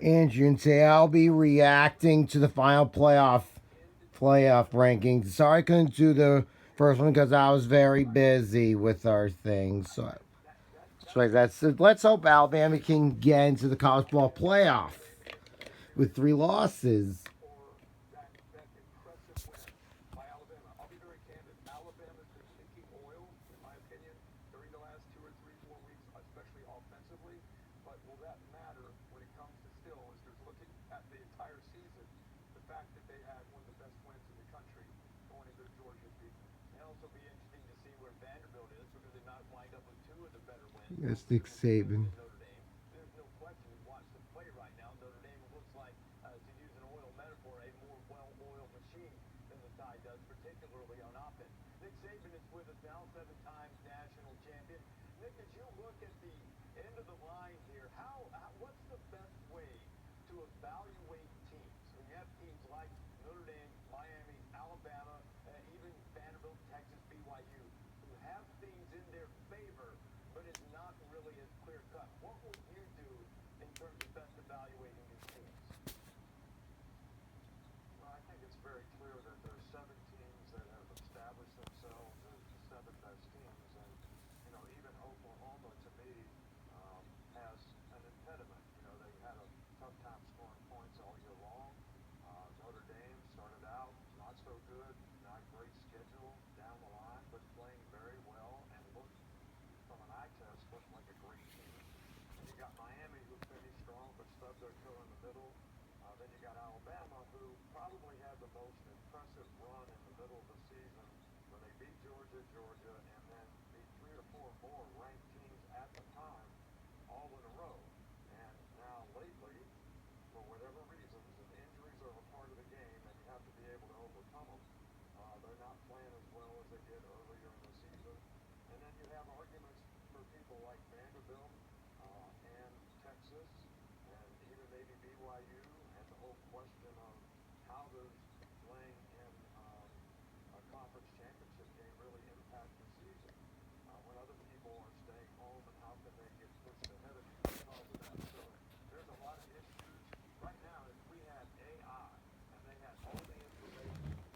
Andrew, and today I'll be reacting to the final playoff rankings. Sorry I couldn't do the first one because I was very busy with our things. So let's hope Alabama can get into the college ball playoff with 3 losses. That's Nick Saban.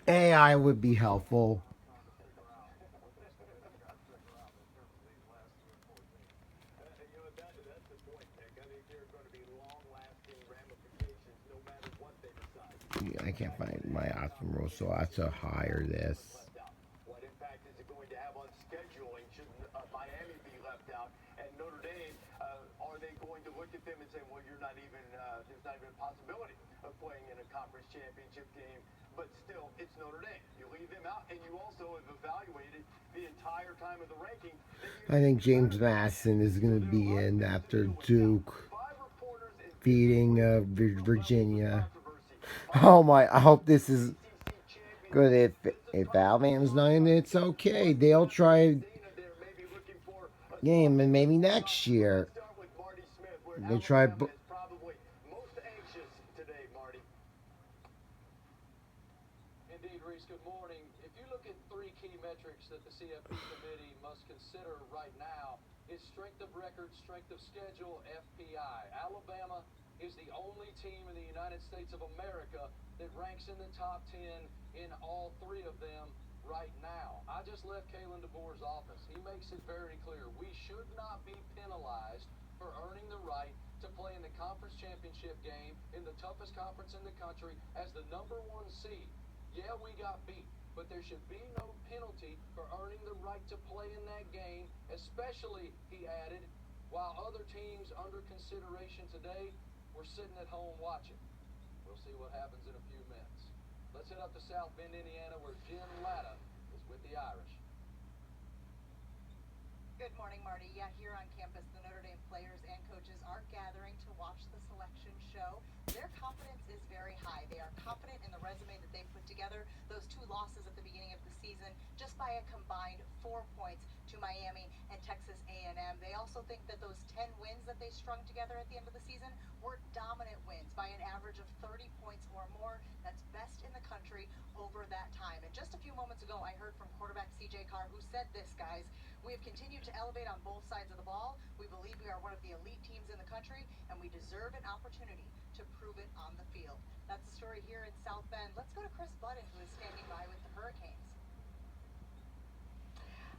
AI would be helpful. Yeah, I can't find my option rule, so I have to hire this. I think James Madison is going to be in after Duke beating Virginia. Oh my! I hope this is good. If Alabama's not in, it's okay. They'll try game and maybe next year they try. That's the story here in South Bend. Let's go to Chris Budden, who is standing by with the Hurricanes.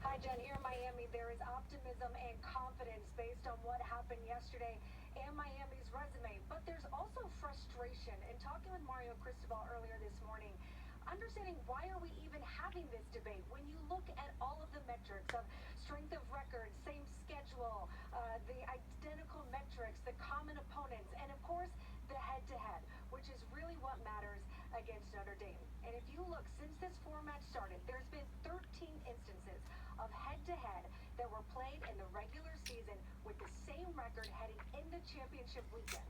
Hi, Jen. Here in Miami, there is optimism and confidence based on what happened yesterday and Miami's resume. But there's also frustration. In talking with Mario Cristobal earlier this morning, understanding why are we even having this debate when you look at all of the metrics of strength of record, same schedule, the identical metrics, the common opponents, and of course the head-to-head, which is really what matters against Notre Dame. And if you look, since this format started, there's been 13 instances of head-to-head that were played in the regular season with the same record heading into championship weekend.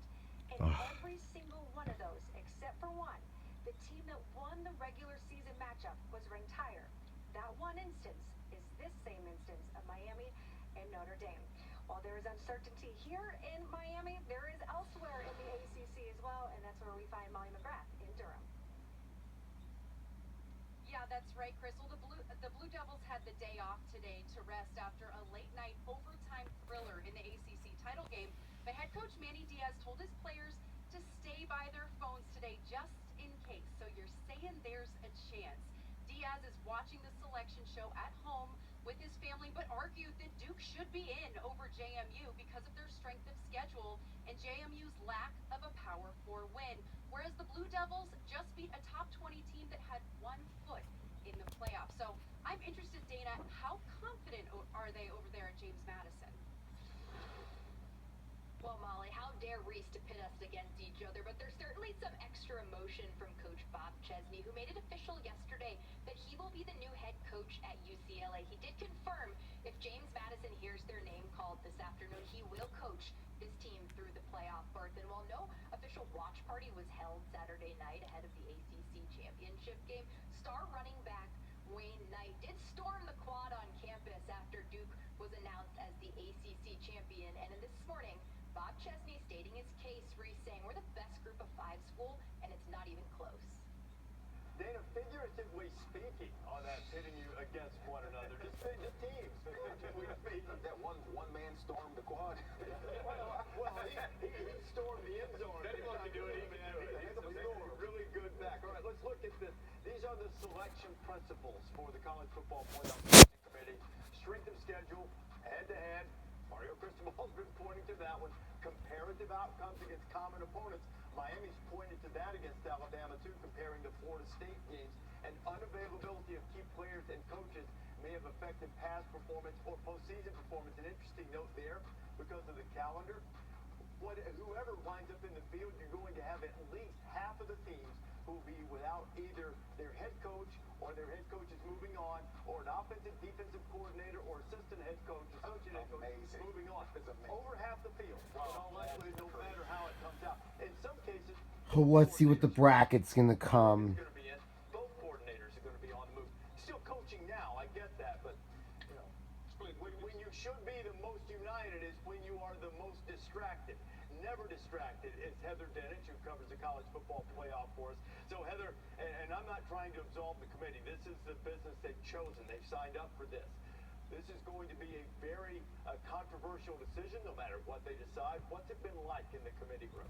And every single one of those, except for one, the team that won the regular season matchup was ranked higher. That one instance is this same instance of Miami and Notre Dame. While there is uncertainty here in Miami, there is elsewhere in the ACC as well, and that's where we find Molly McGrath in Durham. Yeah, that's right, Crystal. The Blue Devils had the day off today to rest after a late-night overtime thriller in the ACC title game. But head coach Manny Diaz told his players to stay by their phones today just in case. So you're saying there's a chance. Diaz is watching the selection show at home with his family, but argued that Duke should be in over JMU because of their strength of schedule and JMU's lack of a Power 4 win. Whereas the Blue Devils just beat a top 20 team that had 1 foot in the playoffs. So I'm interested, Dana, how confident are they over there at James Madison? Well, Molly, how dare Reese to pit us against each other, but there's certainly some extra emotion from Coach Bob Chesney, who made it official yesterday that he will be the new head coach at UCLA. He did confirm if James Madison hears their name called this afternoon, he will coach his team through the playoff berth. And while no official watch party was held Saturday night ahead of the ACC championship game, star running back Wayne Knight did storm the quad on campus after Duke was announced as the ACC champion. And in this morning, Bob Chesney stating his case, Reese saying we're the best group of 5 school, and it's not even close. Dana, figuratively speaking, on that pitting you against one another, just teams. Figuratively speaking, that one-man stormed the quad. well, he stormed the end zone. Anyone can do it, even He's a really good back. All right, let's look at this. These are the selection principles for the College Football Playoff Committee. Strength of schedule, head-to-head. Mario Cristobal's been pointing to that one. Comparative outcomes against common opponents. Miami's pointed to that against Alabama, too, comparing the Florida State games. And unavailability of key players and coaches may have affected past performance or postseason performance. An interesting note there because of the calendar. Whoever lines up in the field, you're going to have at least half of the teams who will be without either their head coach or their head coach is moving on, or an offensive, defensive coordinator, or assistant head coach, associate head coach is moving on. Over half the field. In all likelihood, no matter how it comes out. In some cases, Let's see what the bracket's going to come. both coordinators are going to be on the move. Still coaching now, I get that, but you know, when you should be the most united is when you are the most distracted. Never distracted is Heather Dinich, who covers the college football playoff for us. So Heather, and I'm not trying to absolve the committee. This is the business they've chosen. They've signed up for this. This is going to be a very controversial decision, no matter what they decide. What's it been like in the committee room?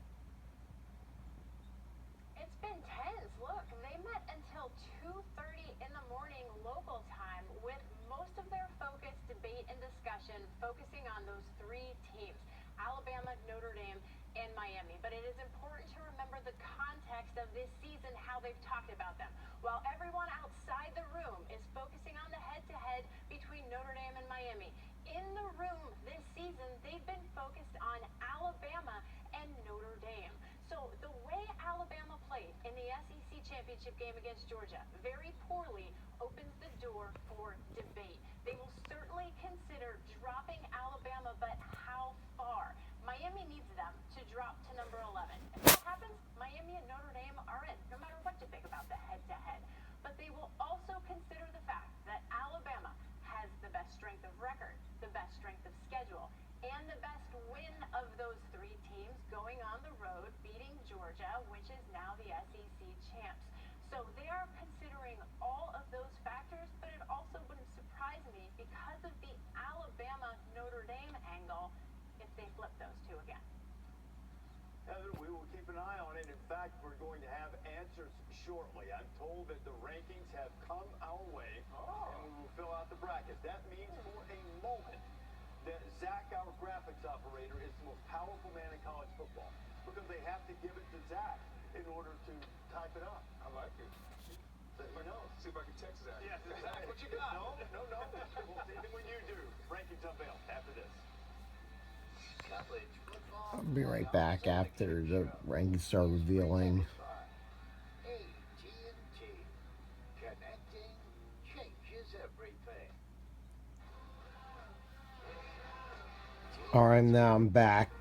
It's been tense. Look, they met until 2:30 in the morning local time with most of their focus, debate, and discussion focusing on those 3 teams, Alabama, Notre Dame, and Miami. But it is important to remember the context of this season, how they've talked about them. While everyone outside the room is focusing on the head-to-head between Notre Dame and Miami, in the room this season, they've been focused on Alabama and Notre Dame. So the way Alabama played in the SEC championship game against Georgia very poorly opens the door for debate. They will certainly consider dropping Alabama, but how far? Miami needs them to drop to number 11. If that happens, Miami and Notre Dame are in, no matter what you think about the head-to-head. But they will also consider the fact that Alabama has the best strength of record, the best strength of schedule, and the best win of those 3 teams going on the road, beating Georgia, which is now the SEC champs. So they are considering all of those factors, but it also wouldn't surprise me because of the Alabama-Notre Dame angle if they flip those 2 again. Heather, we will keep an eye on it. In fact, we're going to have answers shortly. I'm told that the rankings have come our way, and we will fill out the brackets. That means for a moment that Zach, our graphics operator, is the most powerful man in college football because they have to give it to Zach in order to type it up. I like it. See if I can text that. Yes, Zach, what you got? No. We'll see it when you do. Rankings unveiled after this. I'll be right back after the rankings start revealing. AT&T. Connecting changes everything. All right, now I'm back.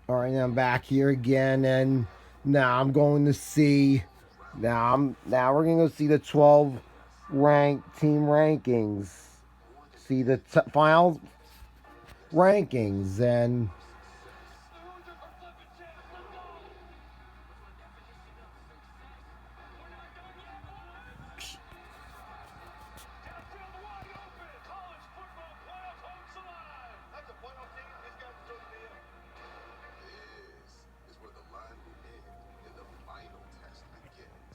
All right, now I'm back here again, and now I'm going to see. Now we're gonna go see the 12 ranked team rankings. See the final rankings, and This is where the line will end and the final test begins.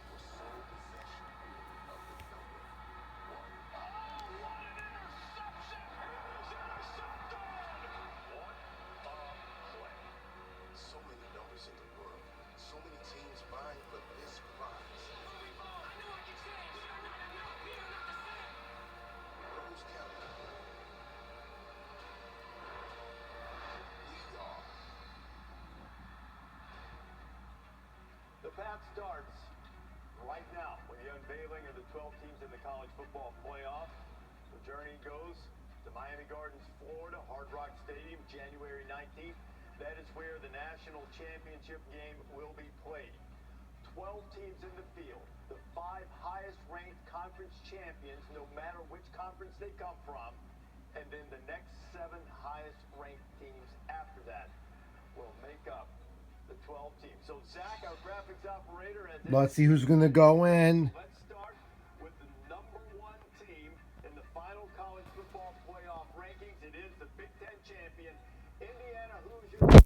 For sole possession of the number one. So many numbers in the world, so many teams vying for this prize. Who's counting? We are. The path starts right now with the unveiling of the 12 teams in the college football playoff. The journey goes to Miami Gardens, Florida, Hard Rock Stadium, January 19th. That is where the national championship game will be played. 12 teams in the field, the 5 highest ranked conference champions, no matter which conference they come from, and then the next 7 highest ranked teams after that will make up the 12 teams. So Zach, our graphics operator, has let's see who's gonna go in. Let's start with the number 1 team in the final college football playoff rankings. It is the Big Ten champion, Indiana Hoosiers.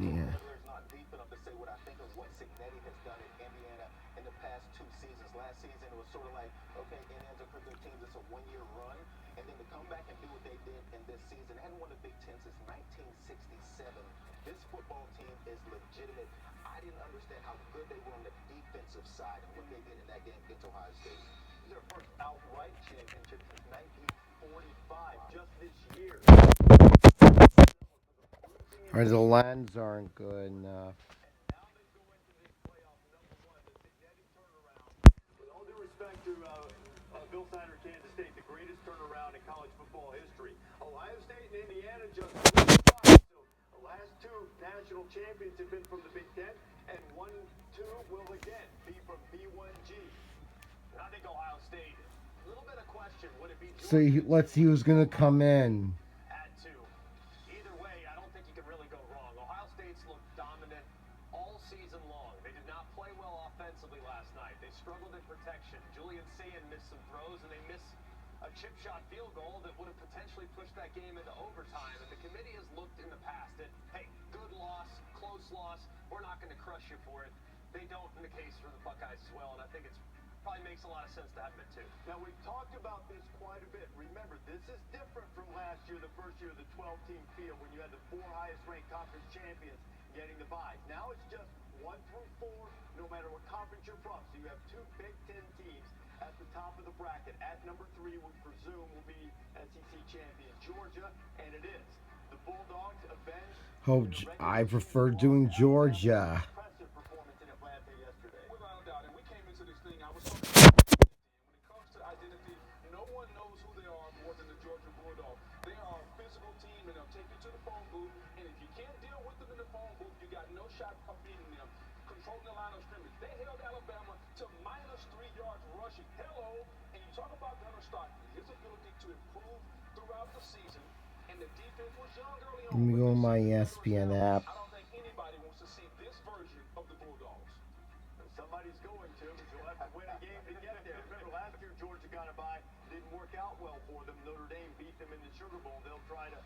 Yeah. There's not deep enough to say what I think of what Cignetti has done in Indiana in the past 2 seasons. Last season it was sort of like, okay, Indiana's a pretty good team, it's a 1-year run, and then to come back and do what they did in this season, they hadn't won the Big Ten since 1967. This football team is legitimate. I didn't understand how good they were on the defensive side and what they did in that game against Ohio State. Their first outright championship since 1945, just this year. Or the lens aren't good enough. Now they go into this playoff number 1, the Cignetti turnaround. With all due respect to Bill Snyder, Kansas State, the greatest turnaround in college football history. Ohio State and Indiana just so the last 2 national champions have been from the Big Ten, and 1, 2 will again be from B1G. I think Ohio State, a little bit of question, would it be So let's see who's gonna come in. at 2? Either way, I don't think you can really go wrong. Ohio State's looked dominant all season long. They did not play well offensively last night. They struggled in protection. Julian Sayin missed some throws, and they missed a chip shot field goal that would have potentially pushed that game into overtime. And the committee has looked in the past at, hey, good loss, close loss, we're not going to crush you for it. They don't in the case for the Buckeyes as well, and I think it's probably makes a lot of sense to have them at 2. Now, we've talked about this quite a bit. Remember, this is different from last year, the first year of the 12-team field, when you had the 4 highest-ranked conference champions getting the bye. Now it's just 1 through 4, no matter what conference you're from. So you have 2 Big Ten teams at the top of the bracket. At number 3, we presume will be SEC champion Georgia, and it is. The Bulldogs avenged. I prefer doing Georgia. Impressive performance in Atlanta yesterday. Without a doubt, and we came into this thing, I was talking about identity. And when it comes to identity, no one knows who they are more than the Georgia Bulldogs. They are a physical team, and they'll take you to the phone booth. And if you can't deal with them in the phone booth, you got no shot of beating them. Controlling the line of scrimmage. They held Alabama to -3 yards rushing. Hello, and you talk about Gunnar Stockton, his ability to improve throughout the season, and the defense was young early on. Let me go on my ESPN app. I don't think anybody wants to see this version of the Bulldogs. Somebody's going to, but you'll have to win a game to get there. Remember, last year Georgia got a bye. Didn't work out well for them. Notre Dame beat them in the Sugar Bowl. They'll try to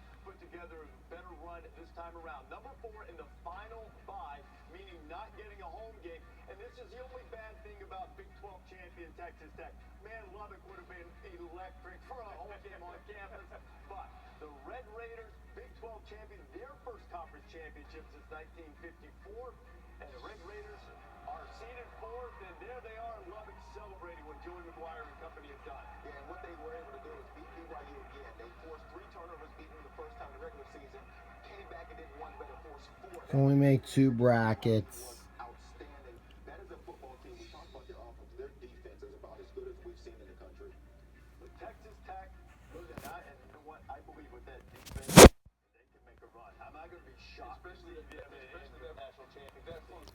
run this time around. Number 4 in the final bye, meaning not getting a home game. And this is the only bad thing about Big 12 champion Texas Tech. Man, Lubbock would have been electric for a home game on campus. But the Red Raiders, Big 12 champions, their first conference championship since 1954. And the Red Raiders are seeded 4th, and there they are in Lubbock celebrating what Joey McGuire and company have done. Yeah, and what they were able to do is beat BYU again. They forced 3 turnovers, beating them the first time in the regular season. Came back and did one better, forced 4. So we make 2 brackets. Outstanding. That is a football team. We talked about their offense. Their defense is about as good as we've seen in the country. With Texas Tech, and you know what? I believe with that defense, they can make a run. I'm not going to be shocked. Especially their national champion. That's fun.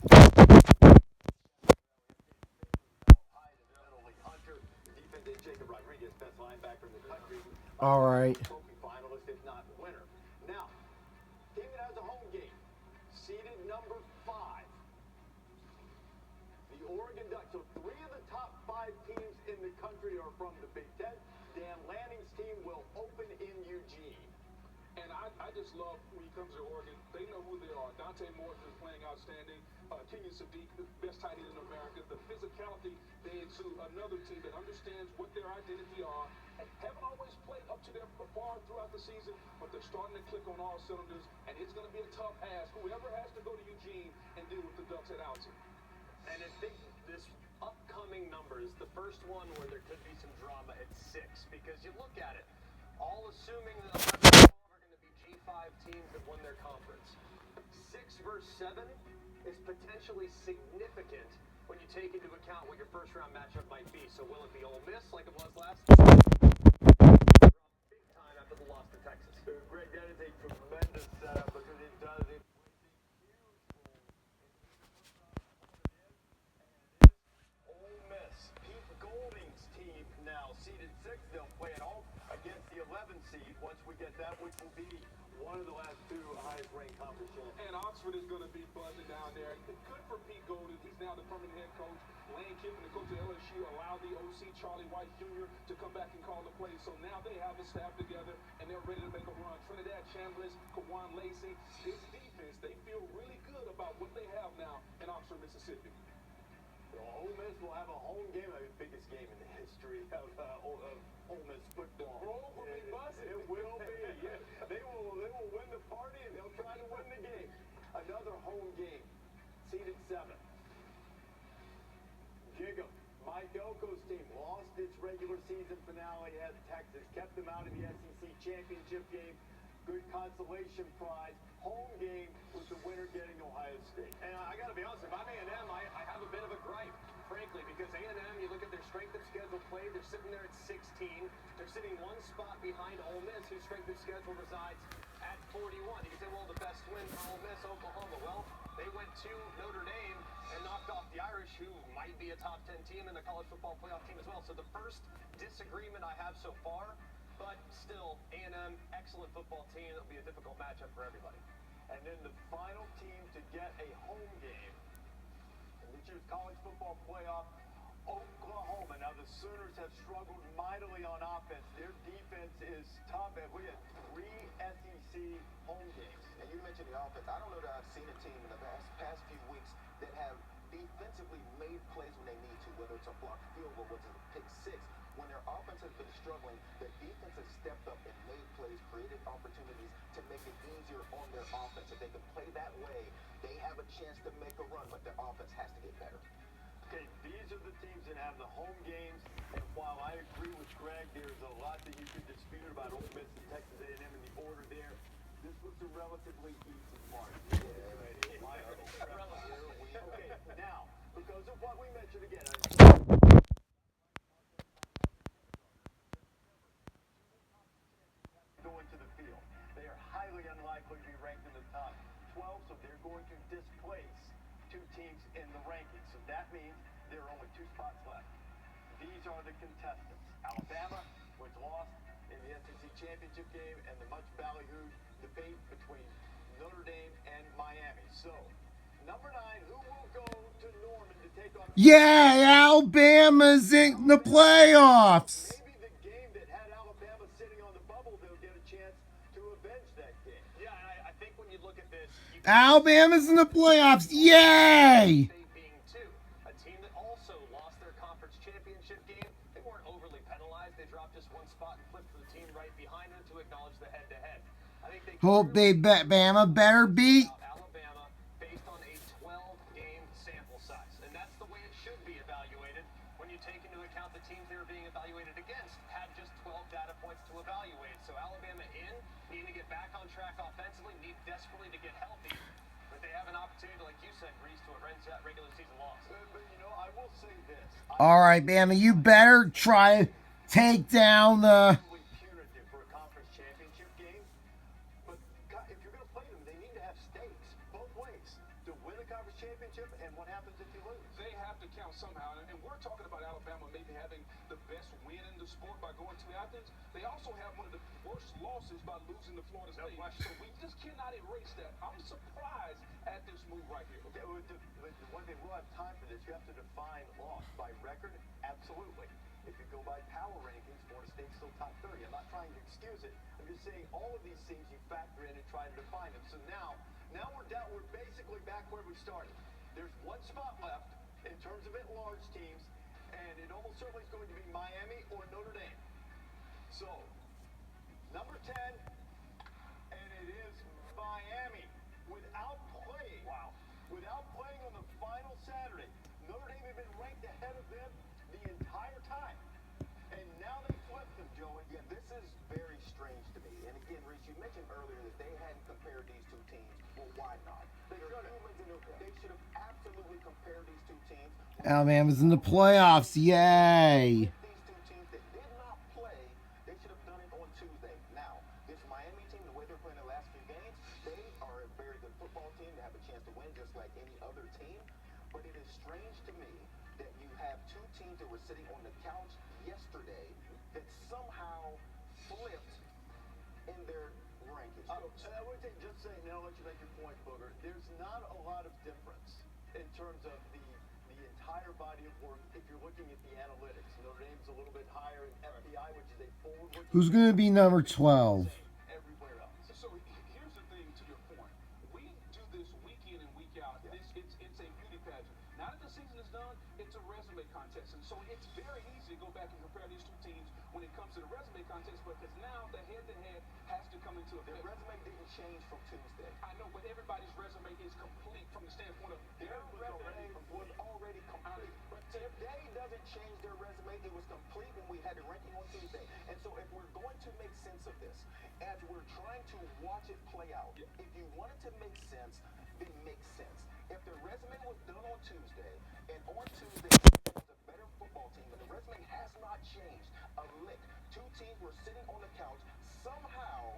Hunter, defense, and Jacob Rodriguez, best linebacker in the country. All right. Trophy finalist, if not winner. Now, team that has a home game, seeded number 5. The Oregon Ducks. So 3 of the top 5 teams in the country are from the Big Ten. Dan Lanning's team will open in Eugene. And I just love when he comes to Oregon, they know who they are. Dante Morton is playing outstanding. Kenyon Sadiq, the best tight end in America. The physicality they exude, another team that understands what their identity are. And haven't always played up to their bar throughout the season, but they're starting to click on all cylinders. And it's going to be a tough ask. Whoever has to go to Eugene and deal with the Ducks at Alton. And I think this upcoming number is the first one where there could be some drama at 6, because you look at it, all assuming that 11 and 12 are going to be G5 teams that won their conference. 6 versus 7 is potentially significant when you take into account what your first round matchup might be. So will it be Ole Miss like it was last year? Big time after the loss to Texas. Greg, that is a tremendous setup because it does it. Ole Miss, Pete Golding's team now seeded 6th. They'll play at home against the 11 seed once we get that, which will be one of the last 2 highest-ranked conference champions. And Oxford is going to be buzzing down there. Good for Pete Golding. He's now the permanent head coach. Lane Kiffin, the coach of LSU, allowed the OC, Charlie White Jr., to come back and call the plays. So now they have a staff together, and they're ready to make a run. Trinidad Chambliss, Kawan Lacey, this defense, they feel really good about what they have now in Oxford, Mississippi. So Ole Miss will have a home game, the biggest game in the history of Ole Miss football. Grove will be buzzing. It will be. Yeah. They will win the party, and they'll try to win the game. Another home game, seeded 7th. Gig'em, Mike Elko's team lost its regular season finale at Texas, kept them out of the SEC championship game. Good consolation prize. Home game with the winner getting Ohio State. And I got to be honest, if I'm A&M, I have a bit of a gripe, frankly, because A&M, you look at their strength of schedule play, they're sitting there at 16. They're sitting 1 spot behind Ole Miss, whose strength of schedule resides at 41. You can say, well, the best win for Ole Miss, Oklahoma. Well, they went to Notre Dame and knocked off the Irish, who might be a top 10 team in the college football playoff team as well. So the first disagreement I have so far, but still, A&M, excellent football team. It'll be a difficult matchup for everybody. And then the final team to get a home game in this year's college football playoff, Oklahoma. Now, the Sooners have struggled mightily on offense. Their defense is tough. And we had 3 SEC home games. And you mentioned the offense. I don't know that I've seen a team in the past few weeks that have defensively made plays when they need to, whether it's a blocked field goal, whether it's a pick 6. When their offense has been struggling, their defense has stepped up and made plays, created opportunities to make it easier on their offense. If they can play that way, they have a chance to make a run, but their offense has to get better. Okay, these are the teams that have the home games, and while I agree with Greg, there's a lot that you could dispute about Ole Miss and Texas A&M in the order there. This was a relatively easy mark. Okay, now, because of what we mentioned again, going to the field. They are highly unlikely to be ranked in the top 12, so they're going to displace 2 teams in the rankings. So that means there are only 2 spots left. These are the contestants. Alabama, which lost in the SEC championship game, and the much ballyhooed debate between Notre Dame and Miami. So, number 9, who will go to Norman to take on... Yeah, Alabama's in the playoffs. Maybe the game that had Alabama sitting on the bubble, they'll get a chance to avenge that game. Yeah, I think when you look at this, you Alabama's in the playoffs. Yay! State being two, a team that also lost their conference championship game. They weren't overly penalized. They dropped just one spot and flipped to the team right behind them to acknowledge the head-to-head. I think they Hope they bet Bama better beat. Alabama based on a 12-game sample size, and that's the way it should be evaluated when you take into account the teams they were being evaluated against had just 12 data points to evaluate. So Alabama needing to get back on track offensively, need desperately to get healthy, but they have an opportunity, like you said, Breeze, to avenge that regular season loss. But you know, I will say this. All right, Bama, you better try to take down the. Probably punitive for a conference championship game, but God, if you're going to play them, they need to have stakes both ways to win a conference championship. And what happens if you lose? They have to count somehow, and we're talking about Alabama maybe having the best win in the sport by going to Athens. They also have one of the worst losses by losing to Florida State. So we just cannot erase that. I'm surprised at this move right here. Okay, one thing, we'll have time for this. You have to define loss by record. Absolutely. If you go by power rankings, Florida State's still top 30. I'm not trying to excuse it. I'm just saying all of these things you factor in and try to define them. So now we're down. We're basically back where we started. There's one spot left in terms of at-large teams, and it almost certainly is going to be Miami or Notre Dame. So, number 10, and it is Miami without playing. Wow. Without playing on the final Saturday. Notre Dame had been ranked ahead of them the entire time. And now they flipped them, Joey. Yeah, this is very strange to me. And again, Reese, you mentioned earlier that they hadn't compared these two teams. Well, why not? They should have absolutely compared these two teams. Alabama's in the playoffs. Yay! These two teams that did not play, they should have done it on Tuesday. Now, this Miami team, the way they're playing the last few games, they are a very good football team. They have a chance to win just like any other team. But it is strange to me that you have two teams that were sitting on the couch yesterday that somehow flipped in their rankings. I would say, just saying, now I'll let you make your point, Booger. There's not a lot of difference in terms of the entire body of work if you're looking at the analytics. Notre Dame's a little bit higher in FBI, which is a forward-looking. Who's going to be number 12? Everywhere else. So here's the thing to your point. We do this week in and week out. Yeah. It's a beauty pageant. Now that the season is done, it's a resume contest. And so it's very easy to go back and compare these two teams when it comes to the resume contest, because now the head-to-head has to come into Their effect. resume didn't change from Tuesday. I know, but everybody's resume is complete from the standpoint of Their resume was already complete. But today doesn't change their resume. It was complete when we had the ranking on Tuesday. And so if we're going to make sense of this, as we're trying to watch it play out, if you want it to make sense, then make sense. If the resume was done on Tuesday, and on Tuesday it was a better football team, and the resume has not changed a lick. Two teams were sitting on the couch. Somehow,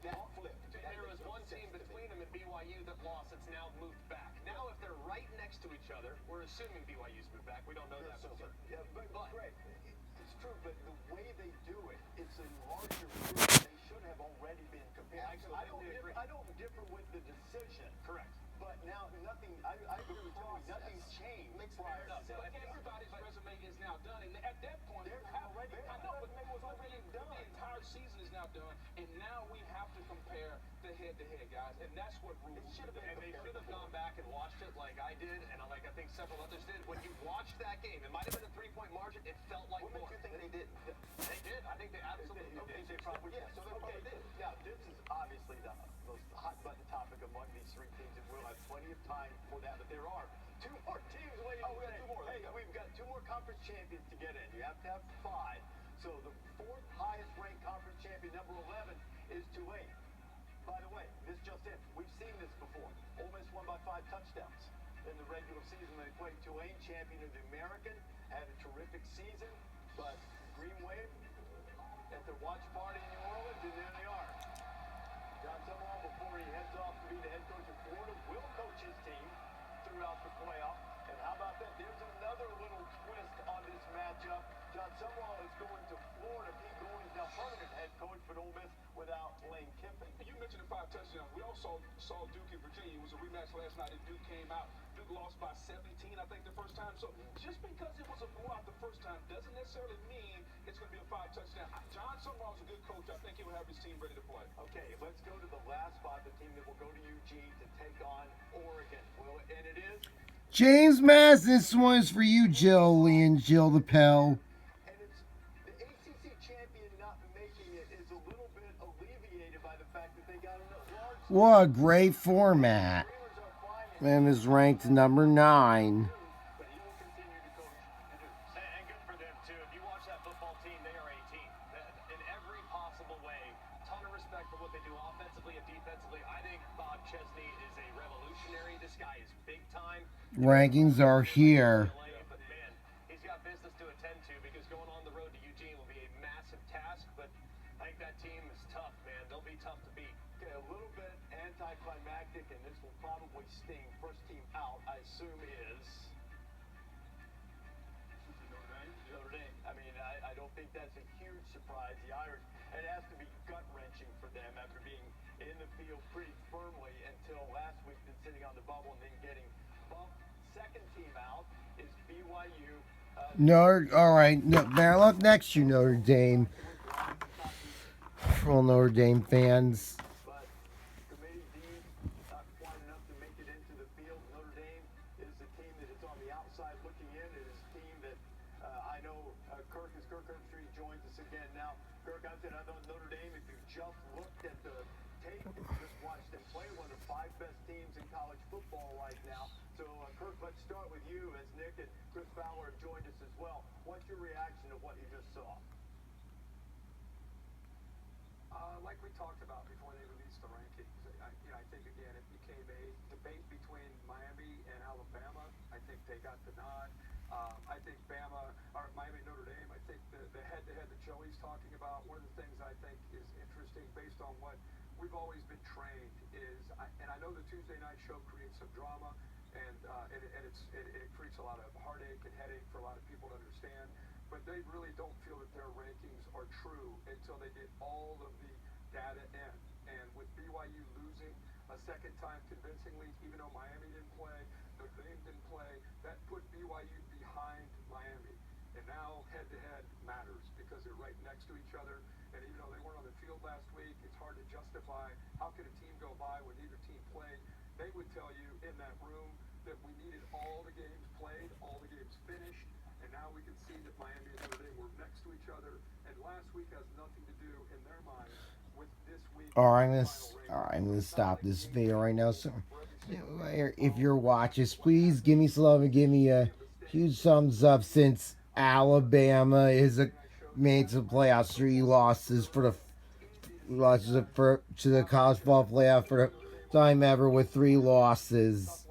that flipped. There was one team between them and BYU that lost. It's now moved back. Now, if they're right next to each other, we're assuming BYU's moved back. We don't know that for certain. Yeah, But great. it's true. But the way they do it, it's a larger group. They should have already been compared. I don't differ with the decision. Correct. But now nothing. I agree with Joey. Nothing's changed. Prior to But everybody's resume is now done, and at that point, I know, but the entire season is now done, and now we have to compare the head-to-head, guys, and that's what rules. And they should have gone back and watched it like I did, and like I think several others did. When you watched that game, it might have been a 3-point margin. It felt like What more. makes you think they didn't? They did. I think they absolutely did. They probably Yeah, so they probably did. Now, this is obviously the most hot button topic among these three teams, and we'll have plenty of time for that. But there are two more teams waiting. Oh, we got two more. Hey, we've got two more conference champions to get in. You have to have 5. So the fourth highest ranked conference champion, number 11, is Tulane. By the way, this just in. We've seen this before. Ole Miss won by 5 touchdowns in the regular season. They played Tulane, champion of the American, had a terrific season, but Green Wave at their watch party in New Orleans, and there they are. John Summerall, before he heads off to be the head coach of Florida, will coach his team throughout the playoff. And how about that? There's another little twist on this matchup. John Summerall is going to Florida. Pete Goins now permanent head coach, but Ole Miss without Lane Kiffin. You mentioned the 5 touchdowns. We also saw Duke in Virginia. It was a rematch last night, and Duke came out. Duke lost by 17, I think, the first time. So just because it was a blowout the first time doesn't necessarily mean it's going to be a 5 touchdown. John Summerall's a good coach. I think he'll have his team ready to play. Okay, let's go to the last spot, the team that James Madison, this one is for you, Jill Lee and Jill the Pell. And it's the ACC champion not making it is a little bit alleviated by the fact that they got a large. What a great format. Steelers are climbing, And is ranked number 9. but he will continue to coach the Dukes. And good for them too. If you watch that football team, they are a team in every possible way. Ton of respect for what they do offensively and defensively. I think Bob Chesney is a revolutionary. This guy is big time. Rankings are here. But man, he's got business to attend to because going on the road to Eugene will be a massive task. But I think that team is tough, man. They'll be tough to beat. Okay, a little bit anticlimactic, and this will probably sting. First team out, I assume, is Notre Dame. I mean, I don't think that's a huge surprise. The Irish, it has to be gut-wrenching for them after being in the field pretty firmly until last week, then sitting on the bubble and then getting bumped. Second team out is BYU. All right. No, now look next to Notre Dame. For all Notre Dame fans. But Committee D, not quite enough to make it into the field. Notre Dame is the team that is on the outside looking in. It is a team that I know Kirk Herbstreit joins us again now. Kirk, I said I know Notre Dame. If you just looked at the tape, if you just watched them play, one of the 5 best teams in college football right now. So, Kirk, let's start with you as Nick and Chris Fowler have joined us as well. What's your reaction to what you just saw? Like we talked about before they released the rankings, I think, again, it became a debate between Miami and Alabama. I think they got the nod. I think Miami and Notre Dame, I think the head-to-head that Joey's talking about, one of the things I think is interesting based on what we've always been trained is, and I know the Tuesday night show creates some drama, and it creates a lot of heartache and headache for a lot of people to understand, but they really don't feel that their rankings are true until they get all of the data in. And with BYU losing a second time convincingly, even though Miami didn't play, Notre Dame didn't play, that put BYU behind Miami. And now head-to-head matters because they're right next to each other. And even though they weren't on the field last week, it's hard to justify how could a team go by when neither team played. They would tell you in that room that we needed all the games played, all the games finished, and now we can see that Miami and Notre Dame were next to each other. And last week has nothing to do in their minds with this week. All right, I'm gonna stop this video right now. So, if you're watching, please give me some love and give me a huge thumbs up since Alabama is made to the playoffs. 3 losses to the college football playoff for the time ever with 3 losses.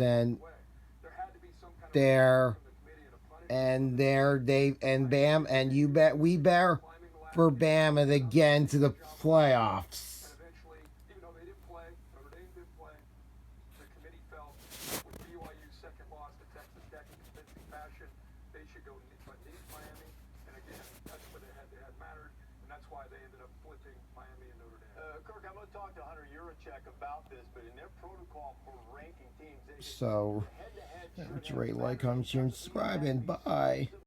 And Bam, and you bet we bear for Bama to get into the playoffs. And eventually, even though they didn't play, Notre Dame did play, the committee felt with BYU's second loss to Texas Tech in convincing fashion, they should go meet Miami. And again, that's where the head-to-head mattered, and that's why they ended up flipping Miami and Notre Dame. Kirk, I'm going to talk to Hunter Yurachek about this, but in their protocol for ranking teams, So, rate, like, comment, share, and subscribe, and bye.